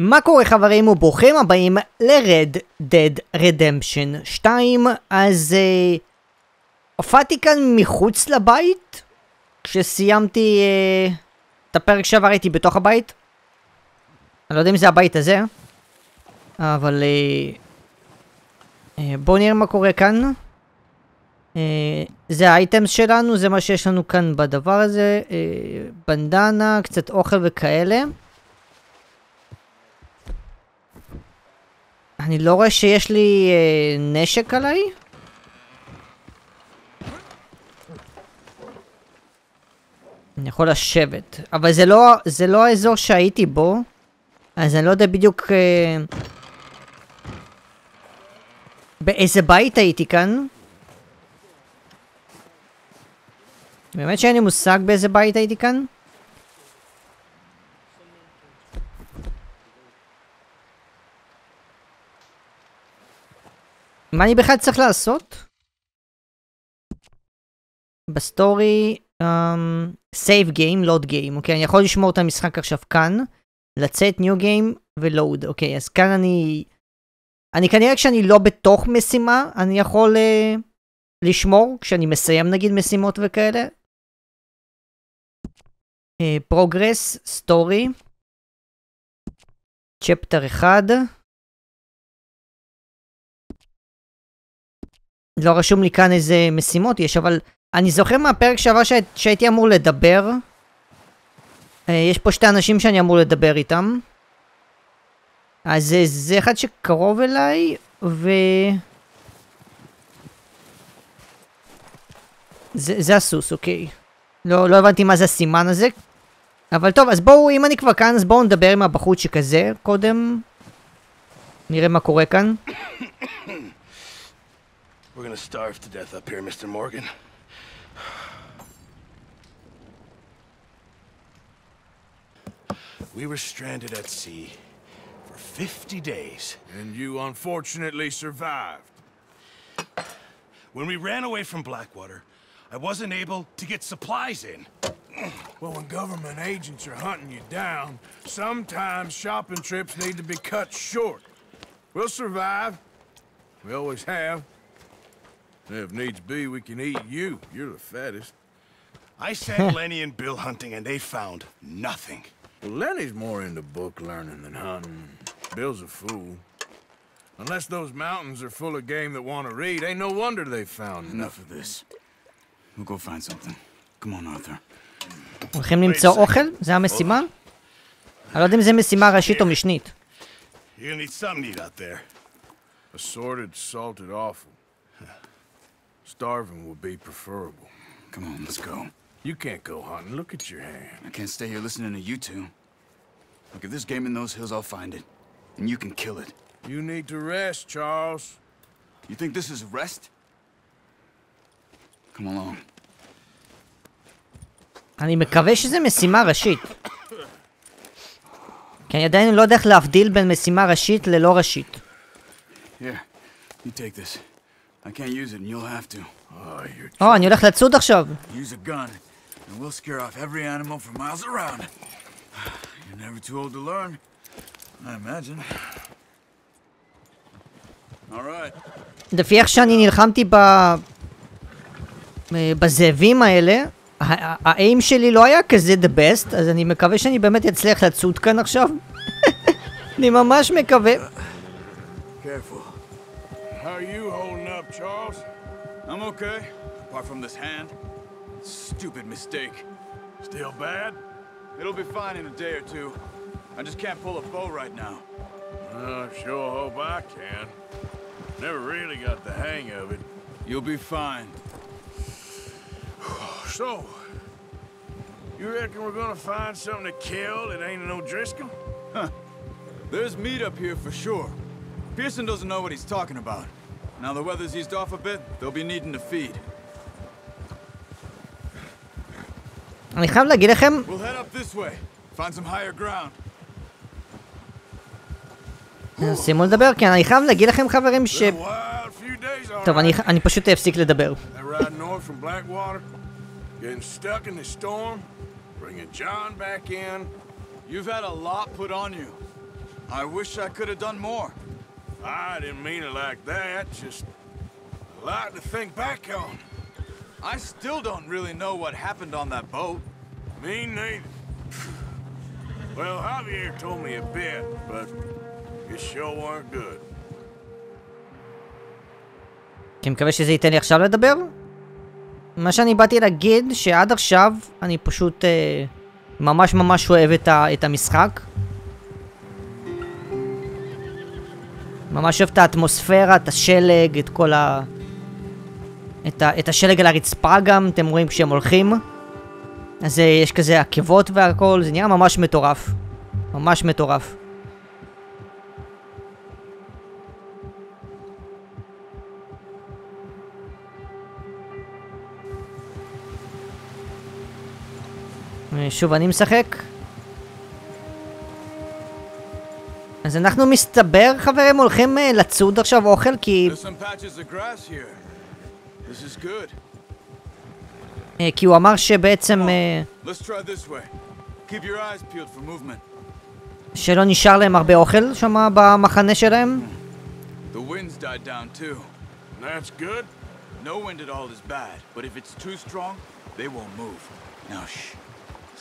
מה קורה חברים וברוכים הבאים רידמפשן 2. אז הופעתי כאן מחוץ לבית כשסיימתי את הפרק שעבר. הייתי בתוך הבית, אני לא יודע אם זה הבית הזה, אבל בואו נראה מה קורה כאן. זה האייטמס שלנו, זה מה שיש לנו כאן בדבר הזה. בנדנה, קצת אוכל וכאלה. אני לא רואה שיש לי נשק עליי. אני יכול לשבת, אבל זה לא האזור שהייתי בו, אז אני לא יודע בדיוק באיזה בית הייתי כאן. באמת שאין לי מושג באיזה בית הייתי כאן. מה אני בכלל צריך לעשות? בסטורי, save game, load game, אוקיי? אני יכול לשמור את המשחק עכשיו כאן, לצאת new game ולעוד, אוקיי? אז כאן אני כנראה כשאני לא בתוך משימה, אני יכול לשמור כשאני מסיים נגיד משימות וכאלה. progress, story, chapter 1. לא רשום לי כאן איזה משימות יש, אבל אני זוכר מהפרק שעבר שהייתי אמור לדבר. יש פה שתי אנשים שאני אמור לדבר איתם. אז זה אחד שקרוב אליי, זה הסוס, אוקיי. לא הבנתי מה זה הסימן הזה. אבל טוב, אז בואו, אם אני כבר כאן, אז בואו נדבר עם הבחוץ שכזה קודם. נראה מה קורה כאן. We're gonna starve to death up here, Mr. Morgan. We were stranded at sea for 50 days. And you unfortunately survived. When we ran away from Blackwater, I wasn't able to get supplies in. Well, when government agents are hunting you down, sometimes shopping trips need to be cut short. We'll survive. We always have. If needs be, we can eat you. You're the fattest. I sent Lenny and Bill hunting, and they found nothing. Well, Lenny's more into book learning than hunting. Bill's a fool. Unless those mountains are full of game that want to read, ain't no wonder they found enough of this. We'll go find something. Come on, Arthur. הולכים למצוא אוכל? זה המשימה? אני לא יודע אם זה משימה ראשית או משנית. You're gonna need something to eat out there. Assorted, salted offal. Starving would be preferable. Come on, let's go. You can't go hunting. Look at your hand. I can't stay here listening to you two. Look, if there's game in those hills, I'll find it. And you can kill it. You need to rest, Charles. You think this is rest? Come along. אני מקווה שזה משימה ראשית. כי אני עדיין לא יודע איך להבדיל בין משימה ראשית ללא ראשית. Here, you take this. I can't use it and you'll have to. אני הולך לצוד עכשיו. Use a gun and we'll scare off every animal for miles around. You're never too old to learn, I imagine. All right. לפי איך שאני נלחמתי בזאבים האלה, האיים שלי לא היה כזה the best, אז אני מקווה שאני באמת אצליח לצוד כאן עכשיו. אני ממש מקווה. Careful. How are you holding up, Charles? I'm okay, apart from this hand. Stupid mistake. Still bad? It'll be fine in a day or two. I just can't pull a bow right now. I sure hope I can. Never really got the hang of it. You'll be fine. So, you reckon we're gonna find something to kill that ain't no Driscoll? Huh. There's meat up here for sure. Pearson doesn't know what he's talking about. Now the weather's eased off a bit, they'll be needing to feed. אני חייב להגיד לכם... We'll head up this way. Find some higher ground. שימו לדבר, כן, אני חייב להגיד לכם חברים ש... טוב, אני פשוט אפסיק לדבר. Getting stuck in the storm, bringing John back in. You've had a lot put on you. I wish I could have done more. I didn't mean it like that, just a lot to think back on. I still don't really know what happened on that boat. Me neither. Well, Javier told me a bit, but it sure weren't good. כי מקווה שזה ייתן לי עכשיו לדבר. מה שאני באתי להגיד, שעד עכשיו אני פשוט ממש ממש אוהב את המשחק. ממש אוהב את האטמוספירה, את השלג, את כל את השלג על הרצפה גם, אתם רואים כשהם הולכים. אז יש כזה עקבות והכל, זה נראה ממש מטורף. ממש מטורף. שוב אני משחק. אז אנחנו מסתבר חברים הולכים לצוד עכשיו אוכל כי כי הוא אמר שבעצם שלא נשאר להם הרבה אוכל שם במחנה שלהם.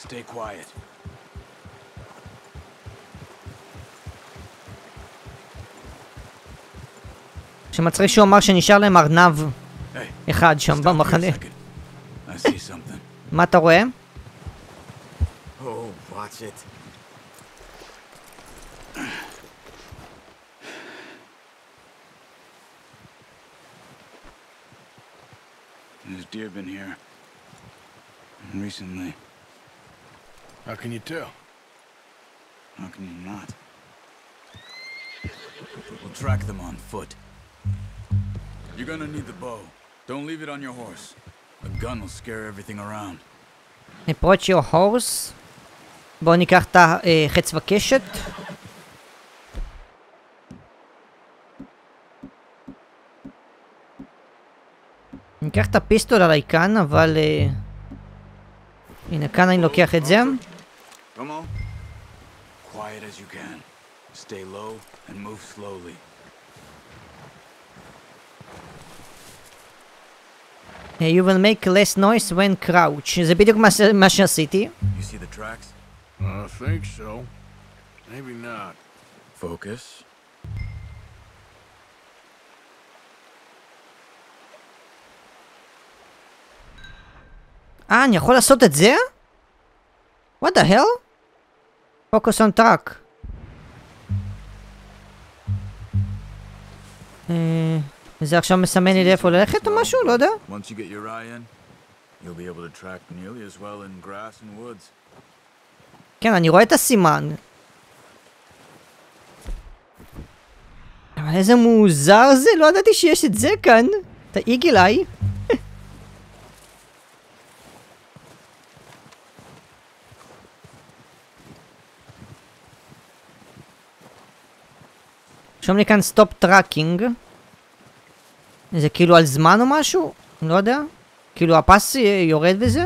Stay quiet. שמצריך שהוא אמר שנשאר להם ארנב אחד שם במחנה. מה אתה רואה? There's deer been here recently. How can you tell? How can you not? We'll track them on foot. You're gonna need the bow. Don't leave it on your horse. A gun will scare everything around. Approach your horse. בואו ניקח את החץ וקשת. ניקח את הפיסטול עליי כאן, אבל הנה כאן אני לוקח את זה. Come on. Quiet as you can. Stay low and move slowly. You will make less noise when crouch. זה בדיוק מה שעשיתי. You see the tracks? I think so. Maybe not. Focus. אני יכול לעשות את זה? What the hell? Focus on track. זה עכשיו מסמן לי לאיפה ללכת או משהו? לא יודע. Once you get your eye in, you'll be able to track nearly as well in grass and woods. כן, אני רואה את הסימן. אבל איזה מוזר זה, לא ידעתי שיש את זה כאן. את האיגלאי. שום לי כאן סטופ טראקינג. זה כאילו על זמן או משהו? לא יודע. כאילו הפס יורד בזה?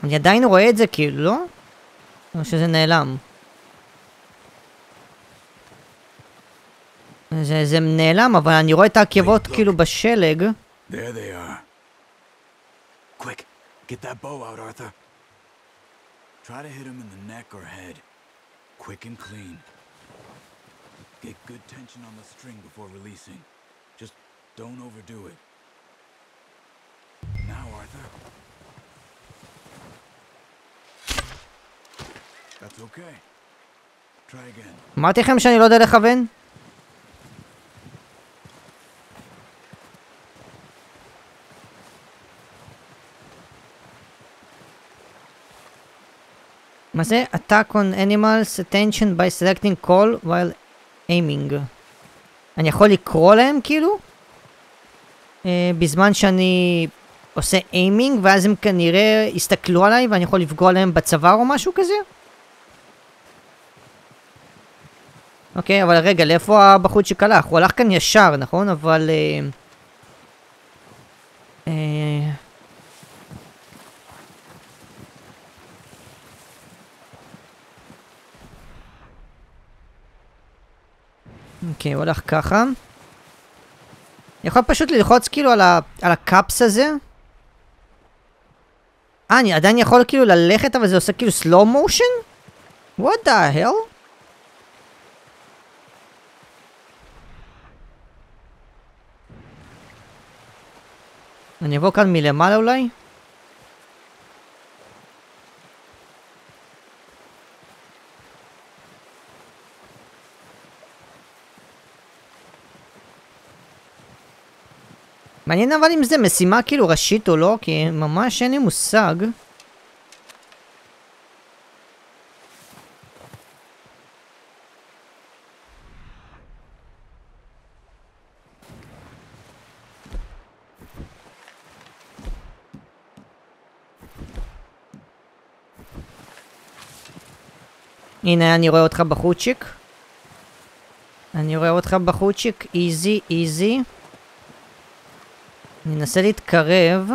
אני עדיין רואה את זה כאילו, לא? או שזה נעלם. זה נעלם, אבל אני רואה את העקבות כאילו בשלג. There they are. Quick, get that bow out, Arthur. Try to hit him in the neck or head. Quick and clean. Get good tension on the string before releasing. Just don't overdo it. Now, Arthur. That's okay. Try again. אמרתי לכם שאני לא יודע לכוון? מה זה? Attack on animals attention by selecting call while aiming. אני יכול לקרוא להם כאילו? בזמן שאני עושה איימינג, ואז הם כנראה יסתכלו עליי ואני יכול לפגוע להם בצוואר או משהו כזה? אוקיי, אבל רגע, לאיפה הבחוץ שקלח? הוא הלך כאן ישר, נכון? אבל... אוקיי, הוא הלך ככה. אני יכול פשוט ללחוץ כאילו על הקאפס הזה. אני עדיין יכול כאילו ללכת, אבל זה עושה כאילו slow motion? What the hell? אני אבוא כאן מלמעלה אולי? מעניין אבל אם זה משימה כאילו ראשית או לא, כי ממש אין לי מושג. הנה אני רואה אותך בחוצ'יק. אני רואה אותך בחוצ'יק, איזי, איזי. אני אנסה להתקרב.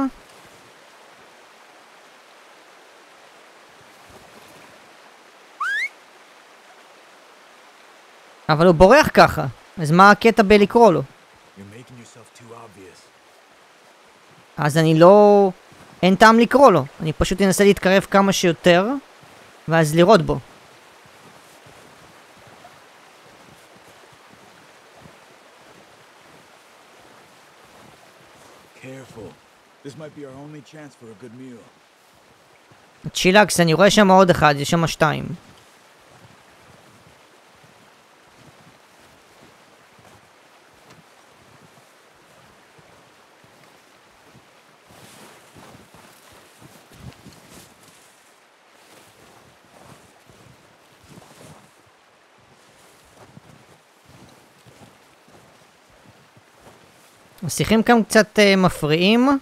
אבל הוא בורח ככה. אז מה הקטע בלקרוא לו? אז אני לא... אין טעם לקרוא לו. אני פשוט אנסה להתקרב כמה שיותר, ואז לראות בו. This might be our only chance for a good meal. צ'ילקס, אני רואה שם עוד אחד, יש שם 2. השיחים כאן קצת מפריעים.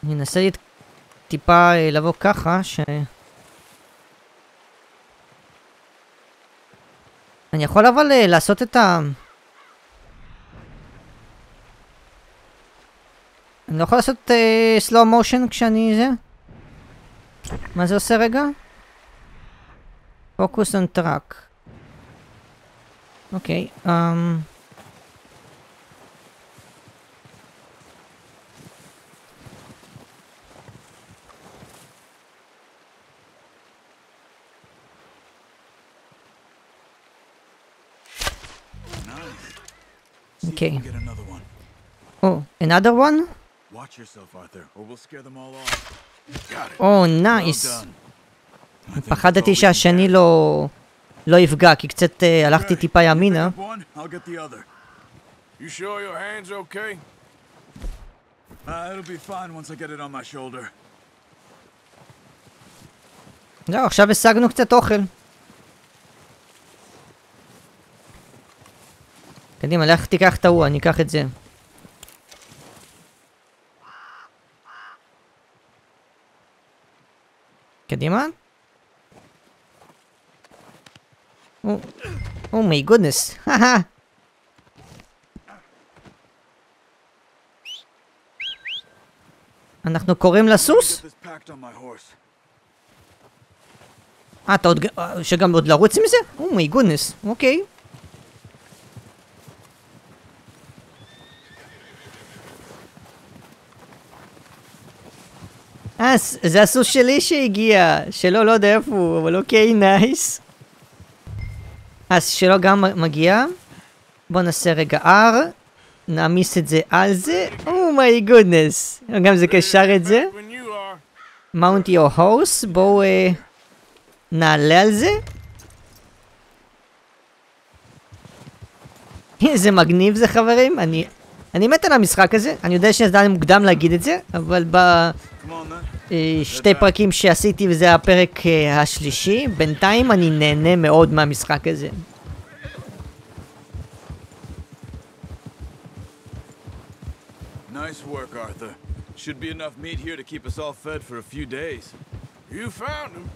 אני אנסה טיפה לבוא ככה אני יכול אבל לעשות את אני לא יכול לעשות slow motion כשאני זה? מה זה עושה רגע? focus on track. אוקיי, Okay. Get another one. Oh, another one? Watch yourself, Arthur, or we'll scare them all off. Got it. Oh, nice. פחדתי שהשני לא יפגע, כי קצת הלכתי טיפה ימינה. One, I'll get the other. You sure your hand's okay? It'll be fine once I get it on my shoulder. זהו, עכשיו השגנו קצת אוכל. קדימה, לך תיקח את ההוא, אני אקח את זה. קדימה. Oh my goodness. אנחנו קוראים לסוס? אתה עוד... שגם עוד לרוץ עם זה? Oh my goodness, אוקיי. זה הסוס שלי שהגיע, שלו לא יודע איפה הוא, אבל אוקיי, נייס. אז שלו גם מגיע. בוא נעשה רגע R, נעמיס את זה על זה. אומי גודנס, גם זה קשר את זה. Mount your horse, בואו נעלה על זה. איזה מגניב זה חברים, אני מת על המשחק הזה, אני יודע שזה עדיין מוקדם להגיד את זה, אבל בשתי פרקים שעשיתי וזה הפרק השלישי, בינתיים אני נהנה מאוד מהמשחק הזה. Nice work, Arthur. Should be enough meat here to keep us all fed for a few days. You found him.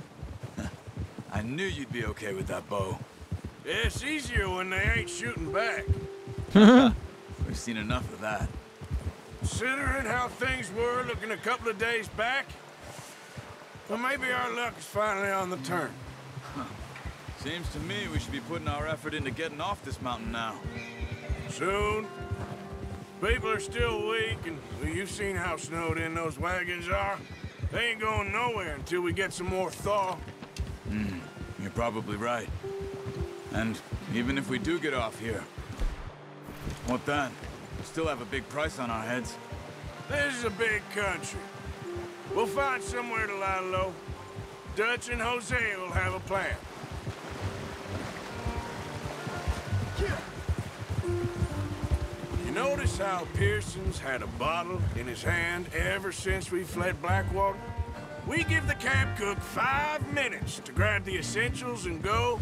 I knew you'd be okay with that bow. It's easier when they ain't shooting back. We've seen enough of that. Considering how things were looking a couple of days back, well, maybe our luck is finally on the turn. Seems to me we should be putting our effort into getting off this mountain now. Soon. People are still weak, and well, you've seen how snowed in those wagons are. They ain't going nowhere until we get some more thaw. You're probably right. And even if we do get off here, what then? We still have a big price on our heads. This is a big country. We'll find somewhere to lie low. Dutch and Jose will have a plan. You notice how Pearson's had a bottle in his hand ever since we fled Blackwater? We give the camp cook 5 minutes to grab the essentials and go,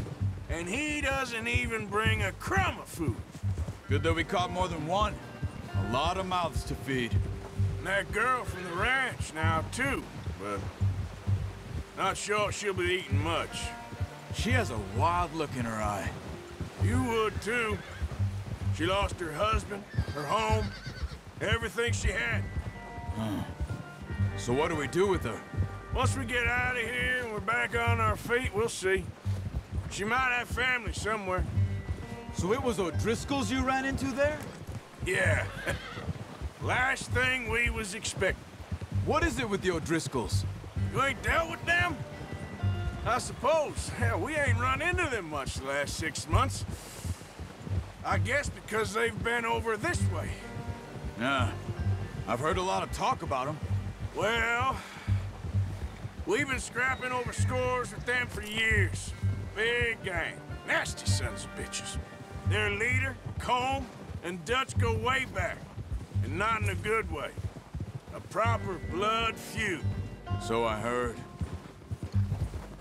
and he doesn't even bring a crumb of food. Good that we caught more than one. A lot of mouths to feed. And that girl from the ranch now, too, but not sure she'll be eating much. She has a wild look in her eye. You would, too. She lost her husband, her home, everything she had. So what do we do with her? Once we get out of here and we're back on our feet, we'll see. She might have family somewhere. So it was O'Driscoll's you ran into there? Yeah. Last thing we was expecting. What is it with the O'Driscolls? You ain't dealt with them? I suppose. Hell, we ain't run into them much the last 6 months. I guess because they've been over this way. Yeah. I've heard a lot of talk about them. Well, we've been scrapping over scores with them for years. Big gang. Nasty sons of bitches. Their leader, Combe, and Dutch go way back. And not in a good way. A proper blood feud. So I heard.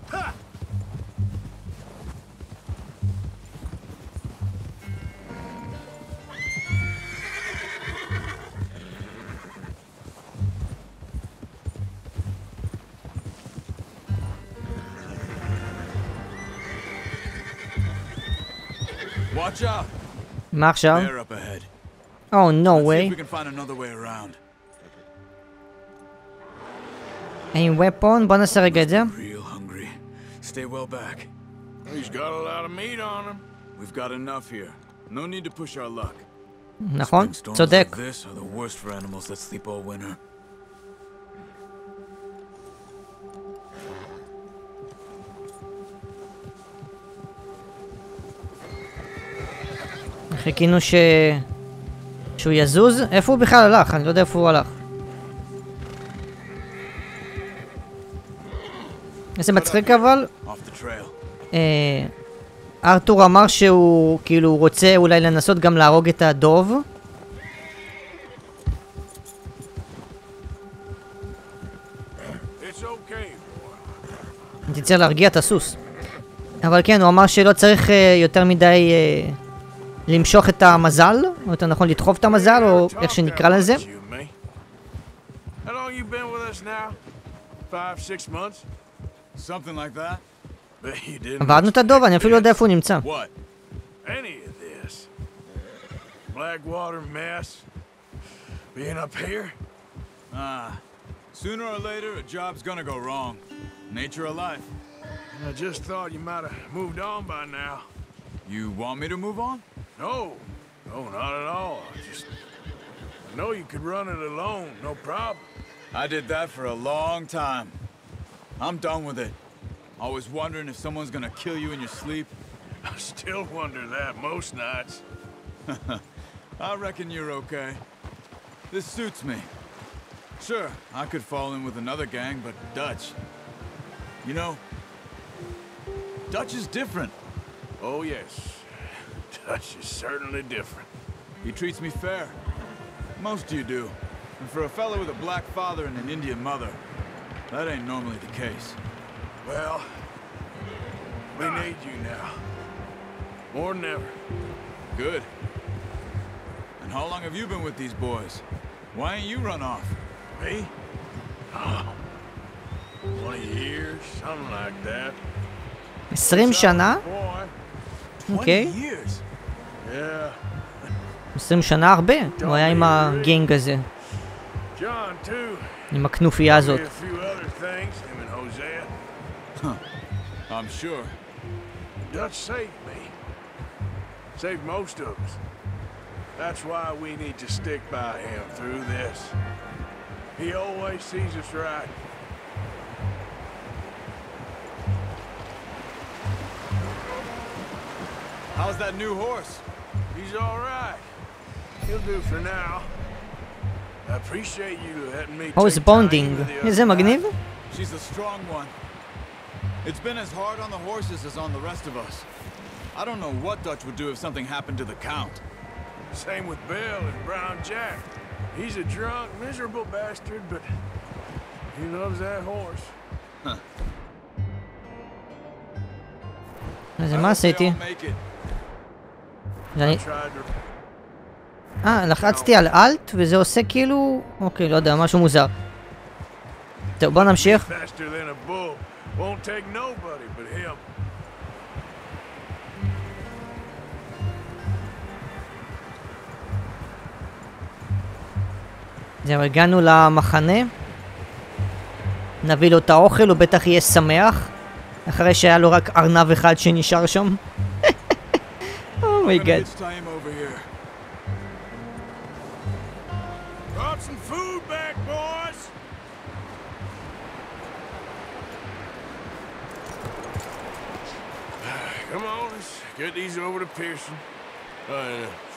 Ha! Watch out! מה עכשיו? Bear up ahead. Oh, no Let's see way. if we can find another way around. Any weapon? בוא נעשה רגע את זה. Real hungry. Stay well back. He's got a lot of meat on him. We've got enough here. No need to push our luck. נכון? Spring storms צודק. like this are the worst for animals that sleep all winter. חיכינו שהוא יזוז? איפה הוא בכלל הלך? אני לא יודע איפה הוא הלך. איזה מצחיק אבל. Off the trail. ארתור אמר שהוא כאילו רוצה אולי לנסות גם להרוג את הדוב. It's okay. אני צריך להרגיע את הסוס. אבל כן, הוא אמר שלא צריך יותר מדי למשוך את המזל, או יותר נכון לדחוף את המזל, או איך שנקרא לזה. How long you been with us now? 5, 6 months? Something like that? Bet you didn't. עברנו את הדוב, אני אפילו לא יודע איפה הוא נמצא. What? Any of this. Blackwater mess. Being up here? Sooner or later a job's gonna go wrong. Nature of life. I just thought you might have moved on by now. You want me to move on? No. No, not at all. I know you could run it alone, no problem. I did that for a long time. I'm done with it. Always wondering if someone's gonna kill you in your sleep. I still wonder that most nights. I reckon you're okay. This suits me. Sure, I could fall in with another gang, but Dutch... You know, Dutch is different. Oh, yes. Dutch is certainly different. He treats me fair. Most you do. And for a fellow with a black father and an Indian mother, that ain't normally the case. Well, we need you now. More than ever. Good. And how long have you been with these boys? Why ain't you run off? Me? Oh, 20 years, something like that. 20 שנה? Boy, אוקיי. 20 years. yeah. 20 שנה הרבה. הוא היה עם הגנג הזה. John, too. עם הכנופיה הזאת. A few other things, him and Hosea. Huh. I'm sure. Dutch saved me. Saved most of us. That's why we need to stick by him through this. He always sees us right. How's that new horse? He's all right. He'll do for now. I appreciate you letting me Horse take time bonding. with the איזה other מגניב. She's a strong one. It's been as hard on the horses as on the rest of us. I don't know what Dutch would do if something happened to the Count. Same with Bill and Brown Jack. He's a drunk, miserable bastard, but he loves that horse. אז מה עשיתי? I tried to... לחצתי על אלט וזה עושה כאילו... אוקיי, לא יודע, משהו מוזר. טוב, בוא נמשיך. Faster than a bull. Won't take nobody but him. זהו, הגענו למחנה. נביא לו את האוכל, הוא בטח יהיה שמח. אחרי שהיה לו רק ארנב אחד שנשאר שם. אומייגאד. Brought some food back, boys. Come on, let's get these over to Pearson.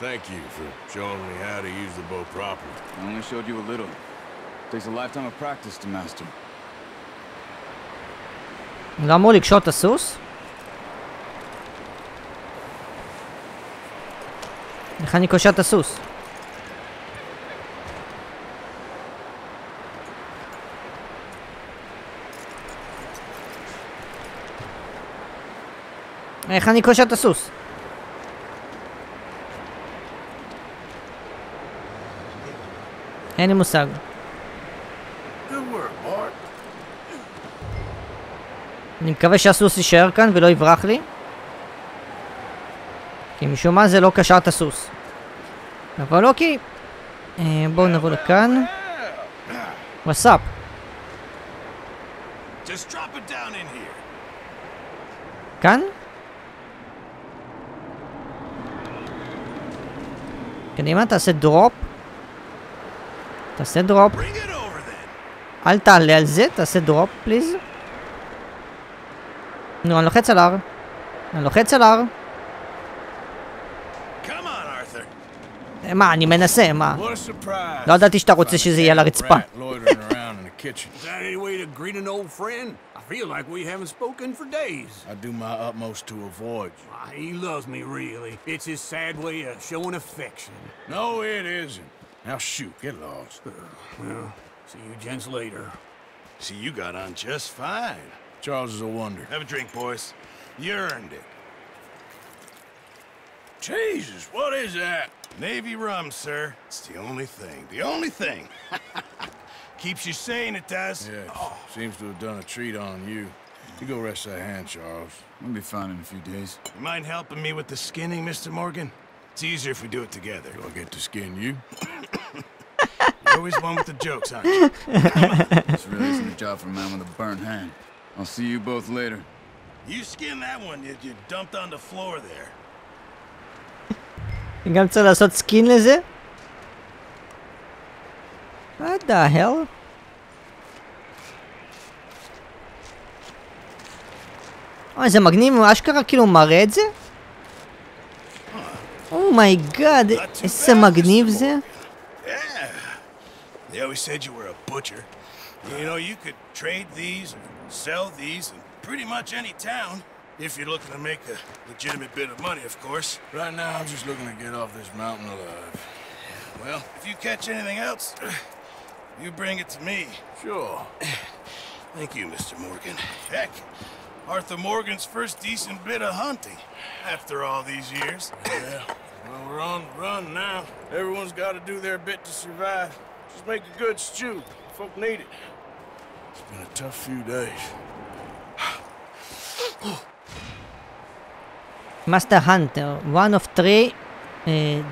Thank you for showing me how to use the bow properly. I only showed you a little. Takes a lifetime of practice to master. לא אמור לקשור את הסוס? איך אני קושר את הסוס? איך אני קושר את הסוס? אין לי מושג. Good work, Bart. אני מקווה שהסוס יישאר כאן ולא יברח לי. כי משום מה זה לא קשר את הסוס. אבל אוקיי. בואו נבוא לכאן. What's up? Just drop it down in here. כאן? קדימה, תעשה דרופ. תעשה דרופ. Bring it over then. אל תעלה על זה, תעשה דרופ, פליז. נו, אני לוחץ על R. אני לוחץ על R. Come on, Arthur. מה, אני מנסה, מה? What a surprise. לא ידעתי שאתה רוצה שזה יהיה על הרצפה. Loitering around in the kitchen. Is that any way to greet an old friend? I feel like we haven't spoken for days. I do my utmost to avoid you. He loves me, really. It's his sad way of showing affection. No, it isn't. Now shoot, get lost. Well, see you gents later. See, you got on just fine. Charles is a wonder. Have a drink, boys. You earned it. Jesus, what is that? Navy rum, sir. It's the only thing. The only thing. Keeps you sane, it does. Yeah, seems to have done a treat on you. You go rest that hand, Charles. I'll be fine in a few days. You mind helping me with the skinning, Mr. Morgan? It's easier if we do it together. Do I get to skin you? You're always one with the jokes, aren't you? This really isn't a job for a man with a burnt hand. I'll see you both later. You skinned that one you dumped on the floor there. גם צריך לעשות סקין לזה? What the hell? זה מגניב, הוא אשכרה כאילו מראה את זה? אומייגאד, איזה מגניב זה. Yeah. They always said you were a butcher. You know, you could trade these and sell these in pretty much any town. If you're looking to make a legitimate bit of money, of course. Right now, I'm just looking to get off this mountain alive. Well, if you catch anything else, you bring it to me. Sure. Thank you, Mr. Morgan. Heck, Arthur Morgan's first decent bit of hunting after all these years. Yeah. Well, we're on the run now. Everyone's got to do their bit to survive. Just make a good stew. Folk need it. It's been a tough few days. Master Hunter, one of three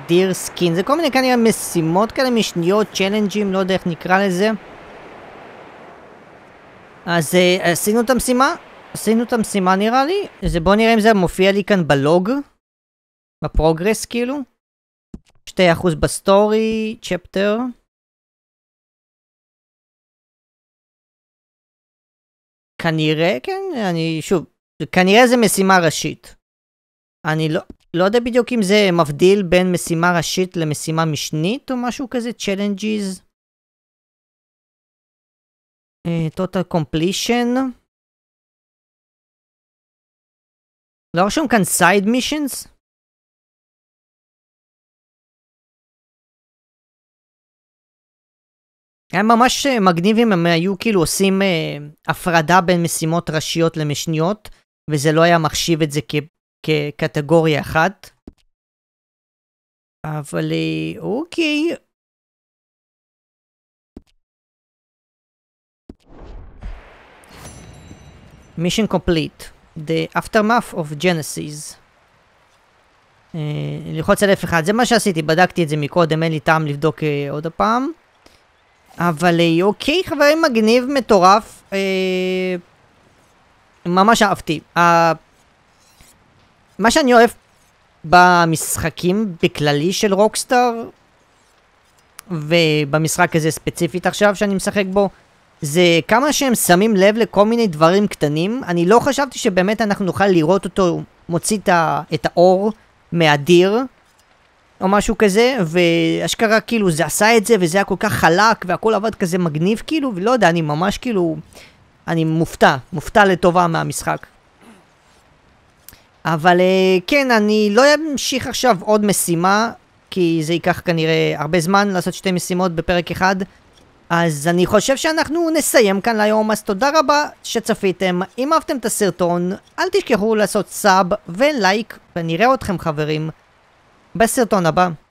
deer skin. זה כל מיני כנראה משימות כאלה משניות, צ'לנג'ים, לא יודע איך נקרא לזה. אז עשינו את המשימה. עשינו את המשימה נראה לי. אז בואו נראה אם זה מופיע לי כאן בלוג. בפרוגרס כאילו. 2% בסטורי, צ'פטר. כנראה, כן, שוב, כנראה זה משימה ראשית. אני לא יודע בדיוק אם זה מבדיל בין משימה ראשית למשימה משנית או משהו כזה, challenges. total completion. לא רשום כאן side missions? היה ממש מגניב אם הם היו כאילו עושים הפרדה בין משימות ראשיות למשניות, וזה לא היה מחשיב את זה כקטגוריה אחת. אבל אוקיי. Mission complete. The aftermath of Genesis. ללחוץ על F1. זה מה שעשיתי, בדקתי את זה מקודם, אין לי טעם לבדוק עוד הפעם. אבל אוקיי, חברים, מגניב, מטורף. ממש אהבתי. מה שאני אוהב במשחקים בכללי של רוקסטאר, ובמשחק הזה ספציפית עכשיו שאני משחק בו, זה כמה שהם שמים לב לכל מיני דברים קטנים. אני לא חשבתי שבאמת אנחנו נוכל לראות אותו מוציא את האור מהדיר, או משהו כזה, ואשכרה כאילו זה עשה את זה, וזה היה כל כך חלק, והכל עבד כזה מגניב כאילו, ולא יודע, אני ממש כאילו, אני מופתע לטובה מהמשחק. אבל כן, אני לא אמשיך עכשיו עוד משימה, כי זה ייקח כנראה הרבה זמן לעשות 2 משימות בפרק אחד, אז אני חושב שאנחנו נסיים כאן להיום. אז תודה רבה שצפיתם. אם אהבתם את הסרטון, אל תשכחו לעשות סאב ולייק, ונראה אתכם חברים בסרטון הבא.